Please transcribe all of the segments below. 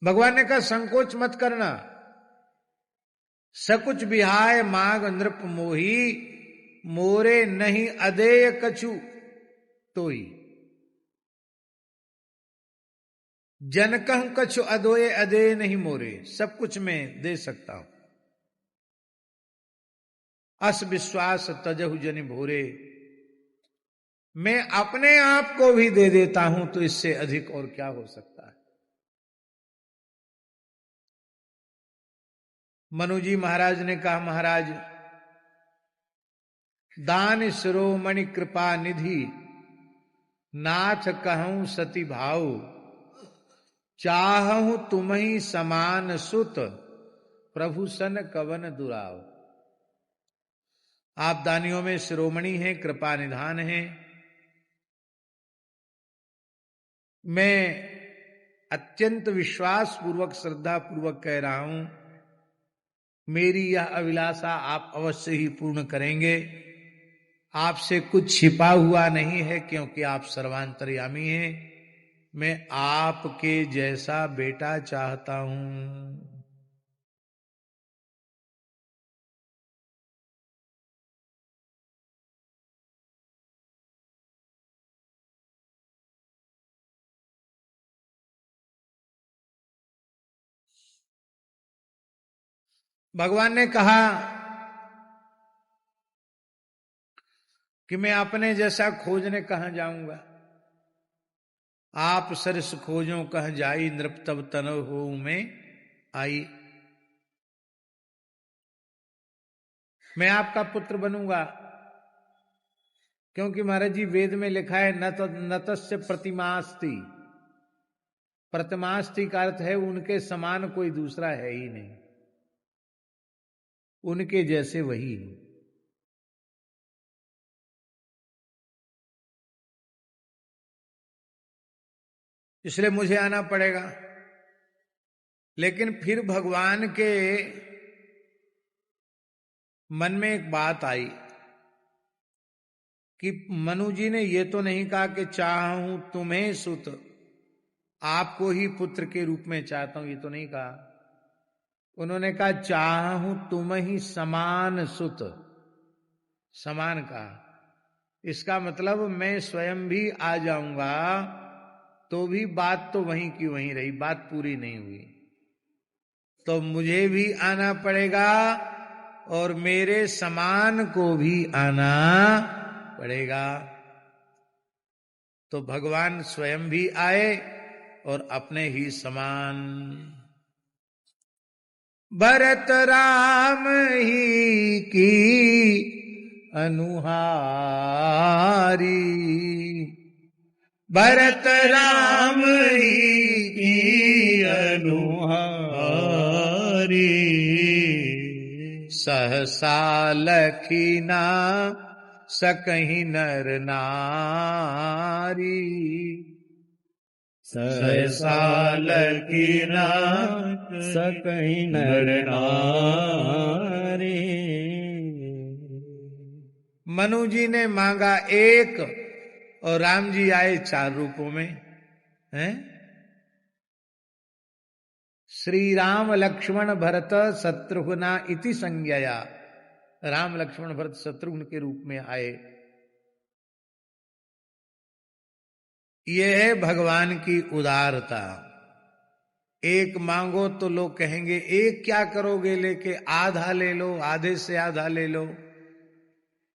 भगवान ने कहा संकोच मत करना। सकुच बिहाय माग नृप मोही, मोरे नहीं अदेय कछु तोई। जन कहूं कछु अदोय अदेय नहीं मोरे, सब कुछ मैं दे सकता हूं। अस विश्वास तजहु जनि भोरे, मैं अपने आप को भी दे देता हूं तो इससे अधिक और क्या हो सकता है। मनु जी महाराज ने कहा, महाराज दान शिरोमणि कृपा निधि, नाथ कहूं सती भाव, चाहूं तुम्हीं समान सुत, प्रभु सन कवन दुराव। आप दानियों में शिरोमणि हैं, कृपा निधान हैं। मैं अत्यंत विश्वास पूर्वक श्रद्धा पूर्वक कह रहा हूं, मेरी यह अभिलाषा आप अवश्य ही पूर्ण करेंगे। आपसे कुछ छिपा हुआ नहीं है, क्योंकि आप सर्वांतर्यामी हैं। मैं आपके जैसा बेटा चाहता हूं। भगवान ने कहा कि मैं अपने जैसा खोजने कहां जाऊंगा। आप सरस खोजो कह जाई, नृप तब तनव हो में आई। मैं आपका पुत्र बनूंगा, क्योंकि महाराज जी वेद में लिखा है नतस्य प्रतिमास्ति। प्रतिमास्ति का अर्थ है उनके समान कोई दूसरा है ही नहीं, उनके जैसे वही है। इसलिए मुझे आना पड़ेगा। लेकिन फिर भगवान के मन में एक बात आई कि मनु जी ने ये तो नहीं कहा कि चाहूं तुम्हें सुत, आपको ही पुत्र के रूप में चाहता हूं, ये तो नहीं कहा। उन्होंने कहा चाहूं तुम ही समान सुत। समान कहा, इसका मतलब मैं स्वयं भी आ जाऊंगा तो भी बात तो वहीं की वहीं रही, बात पूरी नहीं हुई। तो मुझे भी आना पड़ेगा और मेरे समान को भी आना पड़ेगा। तो भगवान स्वयं भी आए और अपने ही समान। भरत राम ही की अनुहारी, भरत राम ही की अनुहारी, सहसा लखीना सकहीं नर नारी, सहसा लखीना सकहीं नर नारी। मनु जी ने मांगा एक और राम जी आए 4 रूपों में हैं। श्री राम लक्ष्मण भरत शत्रुघ्ना इति संज्ञया, राम लक्ष्मण भरत शत्रुघ्न के रूप में आए। यह है भगवान की उदारता। एक मांगो तो लोग कहेंगे एक क्या करोगे लेके, आधा ले लो, आधे से आधा ले लो,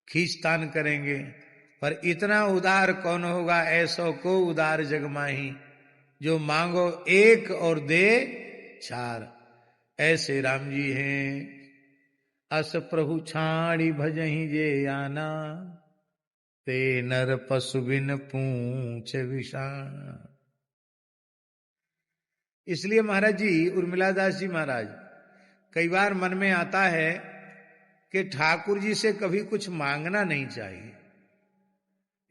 खींचतान करेंगे। पर इतना उदार कौन होगा, ऐसो को उदार जग माही, जो मांगो एक और दे 4। ऐसे राम जी हैं। अस प्रभु छाड़ी भजही जे आना, ते नर पशु बिन पूछ विषाण। इसलिए महाराज जी, उर्मिला दास जी महाराज, कई बार मन में आता है कि ठाकुर जी से कभी कुछ मांगना नहीं चाहिए।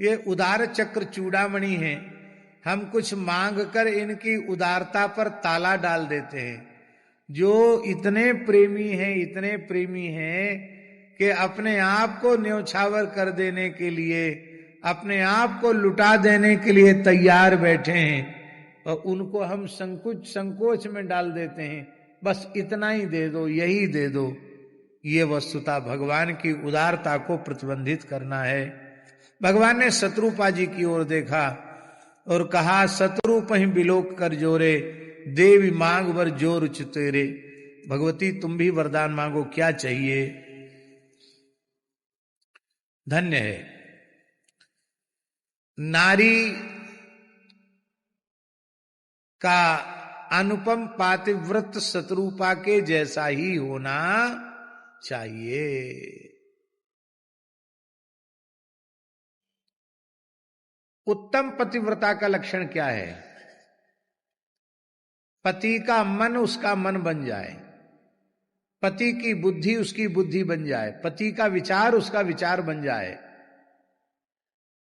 ये उदार चक्र चूड़ामणि है, हम कुछ मांग कर इनकी उदारता पर ताला डाल देते हैं। जो इतने प्रेमी हैं, इतने प्रेमी हैं कि अपने आप को न्यौछावर कर देने के लिए, अपने आप को लुटा देने के लिए तैयार बैठे हैं, और उनको हम संकोच में डाल देते हैं, बस इतना ही दे दो, यही दे दो। ये वस्तुतः भगवान की उदारता को प्रतिबंधित करना है। भगवान ने शत्रुपा जी की ओर देखा और कहा, शत्रुप ही बिलोक कर जोरे, देवी मांग वर जोर चितेरे। भगवती तुम भी वरदान मांगो, क्या चाहिए? धन्य है नारी का अनुपम पातिव्रत शत्रुपा के जैसा ही होना चाहिए। उत्तम पतिव्रता का लक्षण क्या है? पति का मन उसका मन बन जाए, पति की बुद्धि उसकी बुद्धि बन जाए, पति का विचार उसका विचार बन जाए,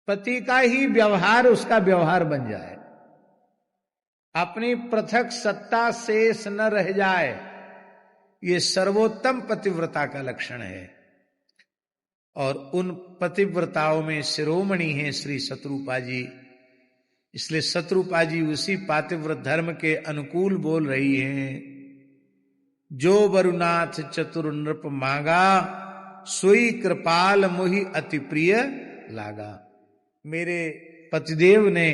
पति का ही व्यवहार उसका व्यवहार बन जाए, अपनी पृथक सत्ता शेष न रह जाए। ये सर्वोत्तम पतिव्रता का लक्षण है। और उन पतिव्रताओं में शिरोमणि हैं श्री शत्रुपा जी। इसलिए शत्रुपा जी उसी पातिव्रत धर्म के अनुकूल बोल रही हैं। जो वरुनाथ चतुर नृप मांगा, सोई कृपाल मोहि अति प्रिय लागा। मेरे पतिदेव ने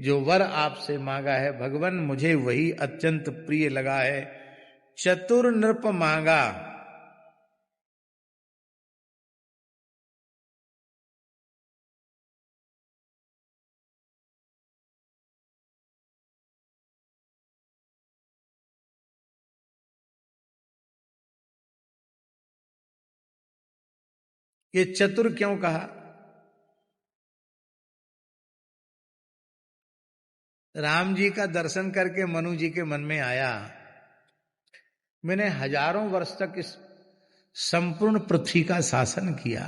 जो वर आपसे मांगा है भगवान, मुझे वही अत्यंत प्रिय लगा है। चतुर नृप मांगा, ये चतुर क्यों कहा? राम जी का दर्शन करके मनु जी के मन में आया, मैंने हजारों वर्ष तक इस संपूर्ण पृथ्वी का शासन किया,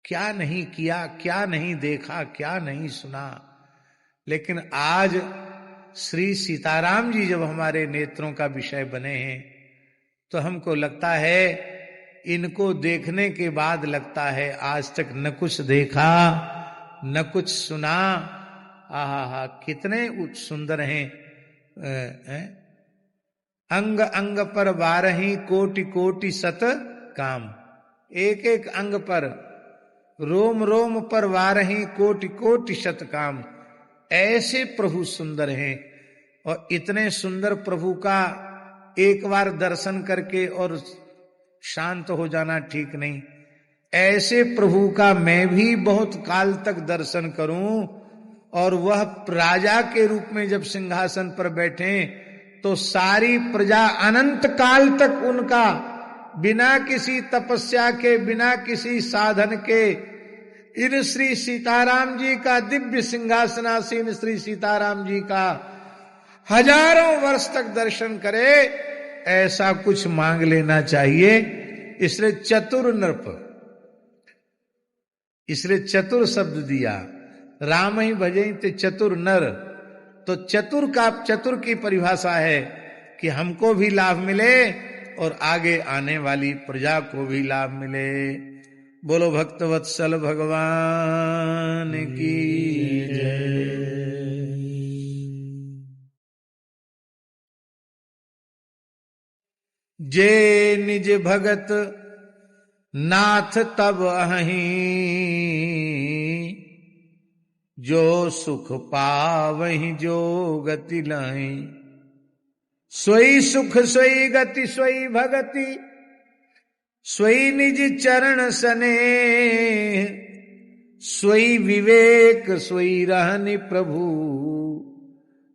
क्या नहीं किया, क्या नहीं देखा, क्या नहीं सुना। लेकिन आज श्री सीताराम जी जब हमारे नेत्रों का विषय बने हैं तो हमको लगता है, इनको देखने के बाद लगता है आज तक न कुछ देखा न कुछ सुना। आहा, कितने सुंदर हैं। अंग अंग पर 12 कोटि कोटि शत काम। एक एक अंग पर, रोम रोम पर 12 कोटि कोटि शत काम। ऐसे प्रभु सुंदर हैं। और इतने सुंदर प्रभु का एक बार दर्शन करके और शांत हो जाना ठीक नहीं। ऐसे प्रभु का मैं भी बहुत काल तक दर्शन करूं, और वह राजा के रूप में जब सिंहासन पर बैठे तो सारी प्रजा अनंत काल तक उनका बिना किसी तपस्या के, बिना किसी साधन के, इन श्री सीताराम जी का दिव्य सिंहासनासीन श्री सीताराम जी का हजारों वर्ष तक दर्शन करे। ऐसा कुछ मांग लेना चाहिए। इसलिए चतुर नृप, इसलिए चतुर शब्द दिया। राम ही भजे ते चतुर नर। तो चतुर का, चतुर की परिभाषा है कि हमको भी लाभ मिले और आगे आने वाली प्रजा को भी लाभ मिले। बोलो भक्तवत्सल भगवान की जय। जे निज भगत नाथ तब अहि, जो सुख पावहि जो गति लहि। सोई सुख सोई गति सोई भगति, सोई निज चरण सने। सोई विवेक सोई रहनि प्रभु,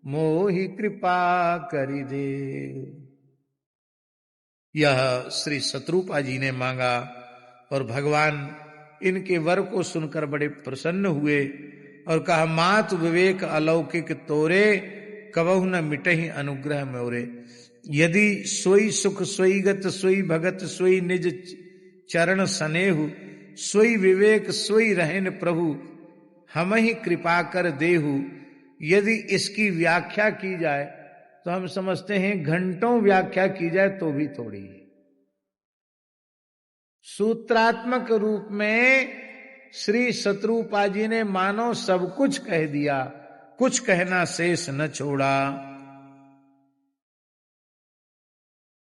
मोहि कृपा करि दे। यह श्री शत्रुपा जी ने मांगा और भगवान इनके वर को सुनकर बड़े प्रसन्न हुए और कहा, मात विवेक अलौकिक तोरे, कबहु न मिटहि अनुग्रह मोरे। यदि सोई सुख सोई गत सोई भगत, सोई निज चरण सनेहु। सोई विवेक सोई रहन प्रभु, हम ही कृपा कर देहु। यदि इसकी व्याख्या की जाए तो हम समझते हैं घंटों व्याख्या की जाए तो भी थोड़ी है। सूत्रात्मक रूप में श्री शत्रुपा जी ने मानो सब कुछ कह दिया, कुछ कहना शेष न छोड़ा।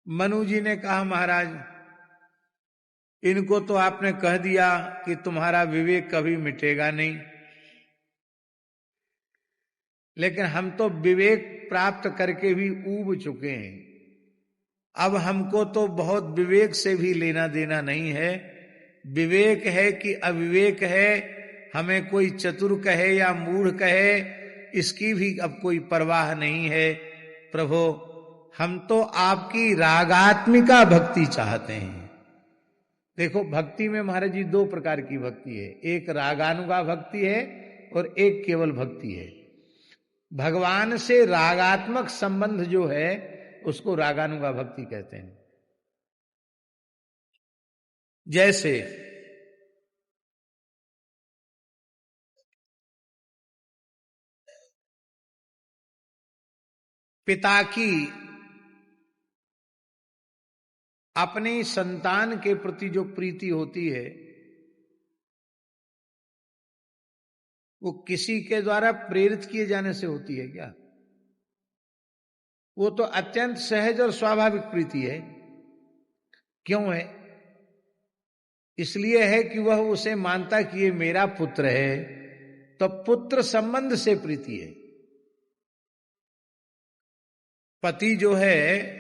मनु जी ने कहा महाराज इनको तो आपने कह दिया कि तुम्हारा विवेक कभी मिटेगा नहीं, लेकिन हम तो विवेक प्राप्त करके भी ऊब चुके हैं। अब हमको तो बहुत विवेक से भी लेना देना नहीं है। विवेक है कि अविवेक है, हमें कोई चतुर कहे या मूढ़ कहे, इसकी भी अब कोई परवाह नहीं है। प्रभु हम तो आपकी रागात्मिका भक्ति चाहते हैं। देखो भक्ति में महाराज जी दो प्रकार की भक्ति है, एक रागानुगा भक्ति है और एक केवल भक्ति है। भगवान से रागात्मक संबंध जो है उसको रागानुगा भक्ति कहते हैं। जैसे पिता की अपनी संतान के प्रति जो प्रीति होती है वो किसी के द्वारा प्रेरित किए जाने से होती है क्या? वो तो अत्यंत सहज और स्वाभाविक प्रीति है। क्यों है? इसलिए है कि वह उसे मानता कि ये मेरा पुत्र है, तो पुत्र संबंध से प्रीति है। पति जो है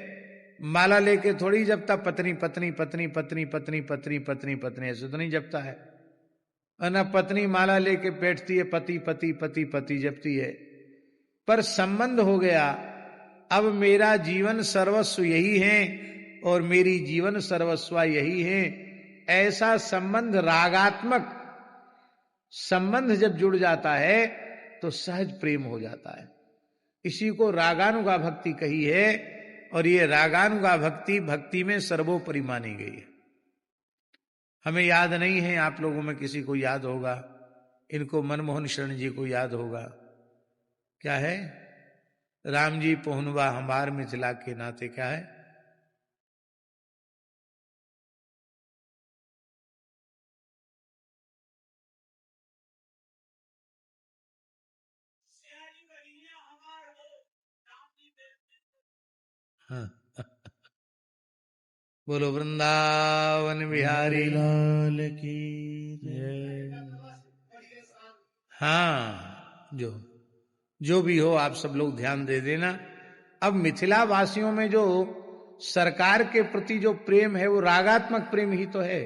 माला लेके थोड़ी जपता पत्नी पत्नी पत्नी पत्नी पत्नी पत्नी पत्नी पत्नी, ऐसे तो नहीं जपता है। ना पत्नी माला लेके बैठती है पति पति पति पति जपती है। पर संबंध हो गया, अब मेरा जीवन सर्वस्व यही है और मेरी जीवन सर्वस्व यही है, ऐसा संबंध रागात्मक संबंध जब जुड़ जाता है तो सहज प्रेम हो जाता है। इसी को रागानुगा भक्ति कही है और ये रागानुगा भक्ति भक्ति में सर्वोपरि मानी गई है। हमें याद नहीं है, आप लोगों में किसी को याद होगा, इनको मनमोहन शरण जी को याद होगा। क्या है? राम जी पहुनवा हमार मिथिला के नाते, क्या है? हाँ बोलो वृंदावन बिहारी लाल की जय। हाँ जो भी हो आप सब लोग ध्यान दे देना। अब मिथिला वासियों में जो सरकार के प्रति जो प्रेम है वो रागात्मक प्रेम ही तो है।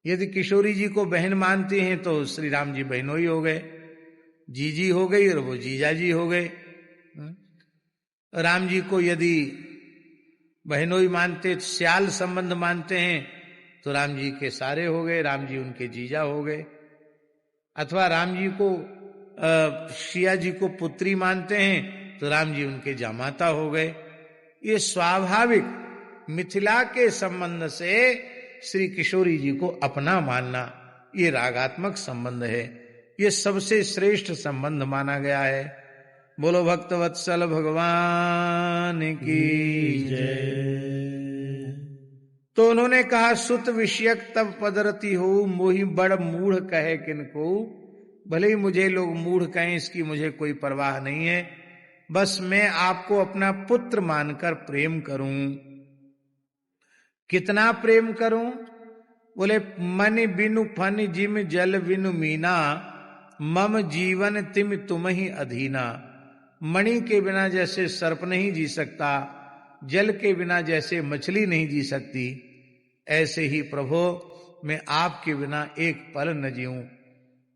यदि किशोरी जी को बहन मानती हैं तो श्री राम जी बहनोई हो गए, जीजी हो गई और वो जीजा जी हो गए। राम जी को यदि बहनोई मानते, श्याल संबंध मानते हैं तो राम जी के सारे हो गए, राम जी उनके जीजा हो गए। अथवा राम जी को सिया जी को पुत्री मानते हैं तो राम जी उनके जामाता हो गए। ये स्वाभाविक मिथिला के संबंध से श्री किशोरी जी को अपना मानना, ये रागात्मक संबंध है, ये सबसे श्रेष्ठ संबंध माना गया है। बोलो भक्तवत्सल भगवान की जय। तो उन्होंने कहा सुत विषयक तब पदरती हो, मोहि बड़ मूढ़ कहे किनको। भले ही मुझे लोग मूढ़ कहें, इसकी मुझे कोई परवाह नहीं है, बस मैं आपको अपना पुत्र मानकर प्रेम करूं। कितना प्रेम करूं? बोले मन बिनु फन जिम जल बिनु मीना, मम जीवन तिम तुम ही अधीना। मणि के बिना जैसे सर्प नहीं जी सकता, जल के बिना जैसे मछली नहीं जी सकती, ऐसे ही प्रभु मैं आपके बिना एक पल न जीऊं।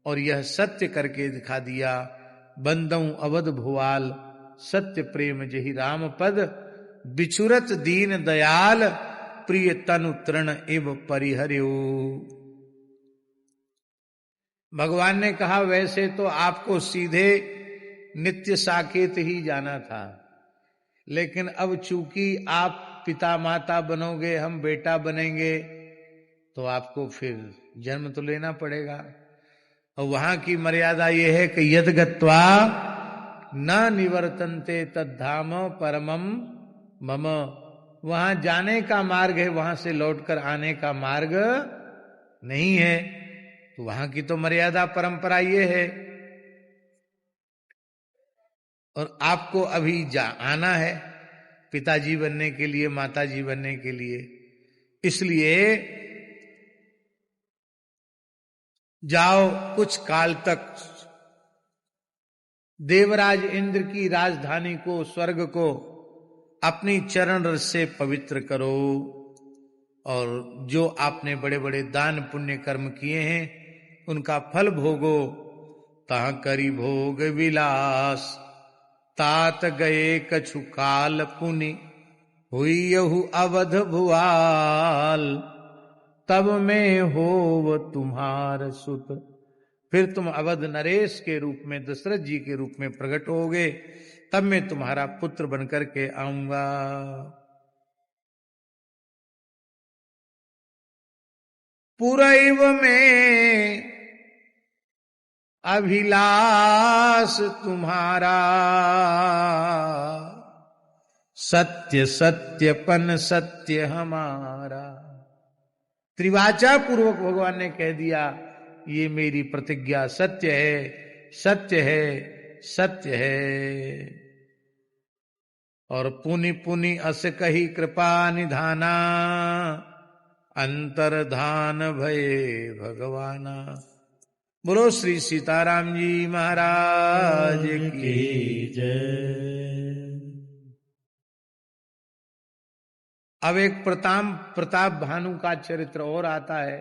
और यह सत्य करके दिखा दिया। बंदऊ अवध भुआल सत्य प्रेम जहि राम पद, बिछुरत दीन दयाल प्रिय तनु तृण इव परिहर्यो। भगवान ने कहा वैसे तो आपको सीधे नित्य साकेत ही जाना था, लेकिन अब चूंकि आप पिता माता बनोगे, हम बेटा बनेंगे, तो आपको फिर जन्म तो लेना पड़ेगा। और वहां की मर्यादा यह है कि यद गत्वा न निवर्तन्ते तद्धाम परमम मम। वहां जाने का मार्ग है, वहां से लौटकर आने का मार्ग नहीं है। तो वहां की तो मर्यादा परंपरा ये है। और आपको अभी आना है पिताजी बनने के लिए, माताजी बनने के लिए। इसलिए जाओ, कुछ काल तक देवराज इंद्र की राजधानी को, स्वर्ग को अपनी चरण रस से पवित्र करो, और जो आपने बड़े बड़े दान पुण्य कर्म किए हैं उनका फल भोगो। तहाँ करी भोग विलास, तात गए कछु काल पुनि, हुई यहु अवध भुआल, तब में होव तुम्हार सुत। फिर तुम अवध नरेश के रूप में, दशरथ जी के रूप में प्रकट होगे, तब मैं तुम्हारा पुत्र बनकर के आऊंगा। पुरैव में अभिलाष तुम्हारा, सत्य सत्यपन सत्य हमारा। त्रिवाचा पूर्वक भगवान ने कह दिया, ये मेरी प्रतिज्ञा सत्य है, सत्य है, सत्य है। और पुनि पुनि अस कही कृपा निधाना, अंतर्धान भये भगवाना। बोलो श्री सीताराम जी महाराज की जय। अब एक प्रताप भानु का चरित्र और आता है,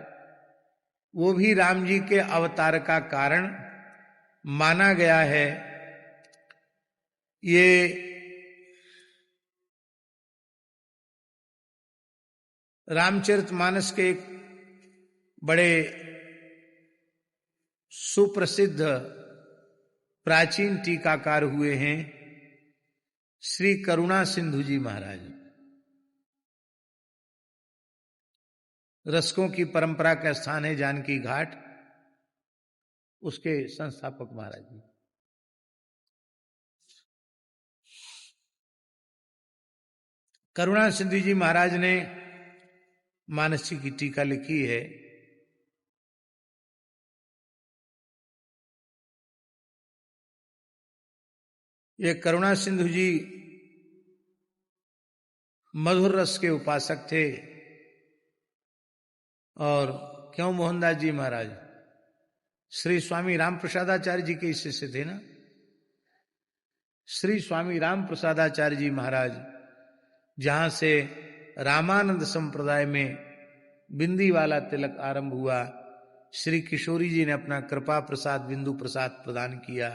वो भी राम जी के अवतार का कारण माना गया है। ये रामचरितमानस के एक बड़े सुप्रसिद्ध प्राचीन टीकाकार हुए हैं श्री करुणा सिंधु जी महाराज। रसकों की परंपरा का स्थान है जानकी घाट, उसके संस्थापक महाराज जी। करुणा सिंधु जी महाराज ने मानस जी की टीका लिखी है। ये करुणा सिंधु जी मधुर रस के उपासक थे। और क्यों मोहनदास जी महाराज श्री स्वामी राम प्रसादाचार्य जी के शिष्य थे ना। श्री स्वामी राम प्रसादाचार्य जी महाराज जहां से रामानंद संप्रदाय में बिंदी वाला तिलक आरंभ हुआ, श्री किशोरी जी ने अपना कृपा प्रसाद बिंदु प्रसाद प्रदान किया।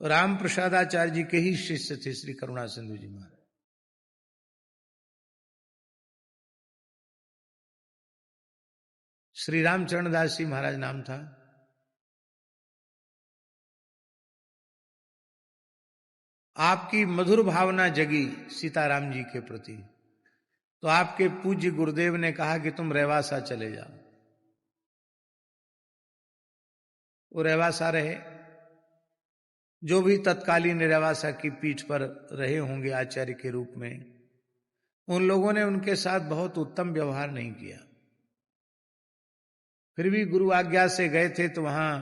राम प्रसादाचार्य जी के ही शिष्य थे श्री करुणा सिंधु जी महाराज। श्री रामचरण दास जी महाराज नाम था। आपकी मधुर भावना जगी सीताराम जी के प्रति, तो आपके पूज्य गुरुदेव ने कहा कि तुम रेवासा चले जाओ। वो रेवासा रहे। जो भी तत्कालीन रेवासा की पीठ पर रहे होंगे आचार्य के रूप में, उन लोगों ने उनके साथ बहुत उत्तम व्यवहार नहीं किया। फिर भी गुरु आज्ञा से गए थे तो वहां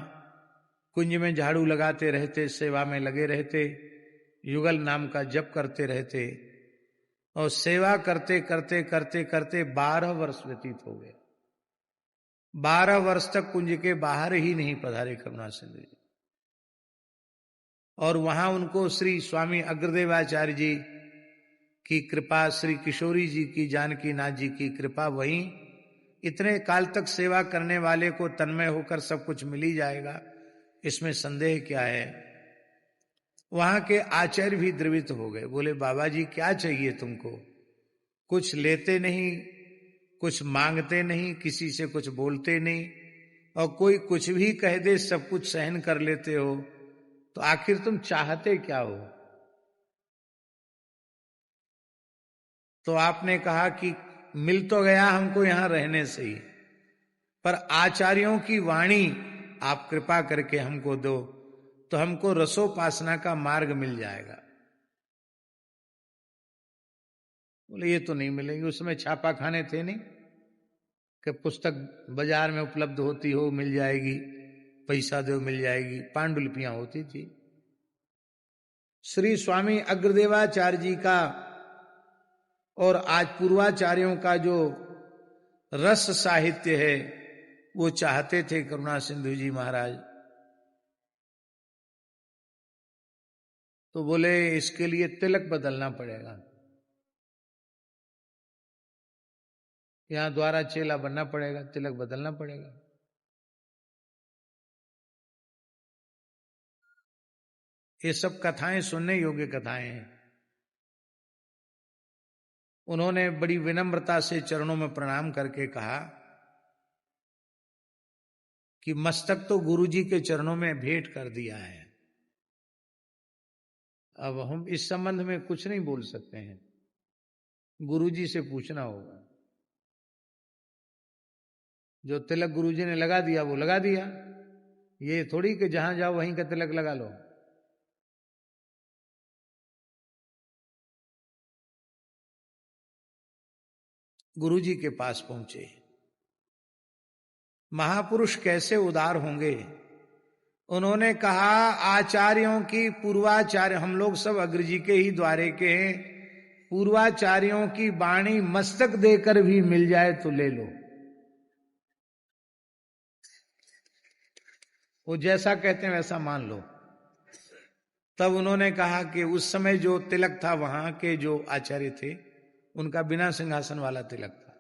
कुंज में झाड़ू लगाते रहते, सेवा में लगे रहते, युगल नाम का जप करते रहते, और सेवा करते करते करते करते 12 वर्ष व्यतीत हो गए। 12 वर्ष तक कुंज के बाहर ही नहीं पधारे करुणा सिंधु जी। और वहां उनको श्री स्वामी अग्रदेवाचार्य जी की कृपा, श्री किशोरी जी की, जानकी नाथ जी की कृपा, वहीं इतने काल तक सेवा करने वाले को तन्मय होकर सब कुछ मिल ही जाएगा, इसमें संदेह क्या है। वहां के आचार्य भी द्रवित हो गए। बोले बाबा जी क्या चाहिए तुमको? कुछ लेते नहीं, कुछ मांगते नहीं, किसी से कुछ बोलते नहीं, और कोई कुछ भी कह दे सब कुछ सहन कर लेते हो, तो आखिर तुम चाहते क्या हो? तो आपने कहा कि मिल तो गया हमको यहां रहने से ही, पर आचार्यों की वाणी आप कृपा करके हमको दो, तो हमको रसोपासना का मार्ग मिल जाएगा। बोले ये तो नहीं मिलेंगे। उसमें छापा खाने थे नहीं कि पुस्तक बाजार में उपलब्ध होती हो मिल जाएगी, पैसा दो मिल जाएगी। पांडुलिपियां होती थी। श्री स्वामी अग्रदेवाचार्य जी का और आज पूर्वाचार्यों का जो रस साहित्य है वो चाहते थे करुणा सिंधु जी महाराज। तो बोले इसके लिए तिलक बदलना पड़ेगा, यहां द्वारा चेला बनना पड़ेगा, तिलक बदलना पड़ेगा। ये सब कथाएं सुनने योग्य कथाएं हैं। उन्होंने बड़ी विनम्रता से चरणों में प्रणाम करके कहा कि मस्तक तो गुरुजी के चरणों में भेंट कर दिया है, अब हम इस संबंध में कुछ नहीं बोल सकते हैं, गुरुजी से पूछना होगा। जो तिलक गुरुजी ने लगा दिया वो लगा दिया, ये थोड़ी कि जहां जाओ वहीं का तिलक लगा लो। गुरुजी के पास पहुंचे। महापुरुष कैसे उदार होंगे। उन्होंने कहा आचार्यों की, पूर्वाचार्य, हम लोग सब अग्र जी के ही द्वारे के हैं, पूर्वाचार्यों की वाणी मस्तक देकर भी मिल जाए तो ले लो, वो जैसा कहते हैं वैसा मान लो। तब उन्होंने कहा कि उस समय जो तिलक था वहां के जो आचार्य थे उनका बिना सिंहासन वाला तिलक था।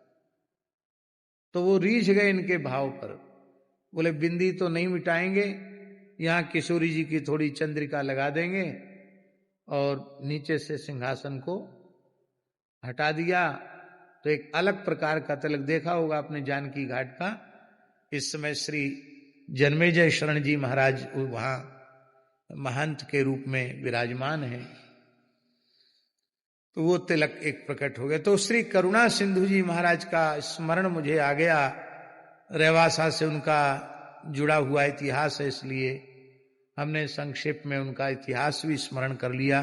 तो वो रीझ गए इनके भाव पर, बोले बिंदी तो नहीं मिटाएंगे, यहां किशोरी जी की थोड़ी चंद्रिका लगा देंगे और नीचे से सिंहासन को हटा दिया तो एक अलग प्रकार का तिलक। देखा होगा आपने जानकी घाट का, इस समय श्री जन्मेजय शरण जी महाराज वहां महंत के रूप में विराजमान है, तो वो तिलक एक प्रकट हो गया। तो श्री करुणा सिंधु जी महाराज का स्मरण मुझे आ गया, रेवासा से उनका जुड़ा हुआ इतिहास है, इसलिए हमने संक्षेप में उनका इतिहास भी स्मरण कर लिया।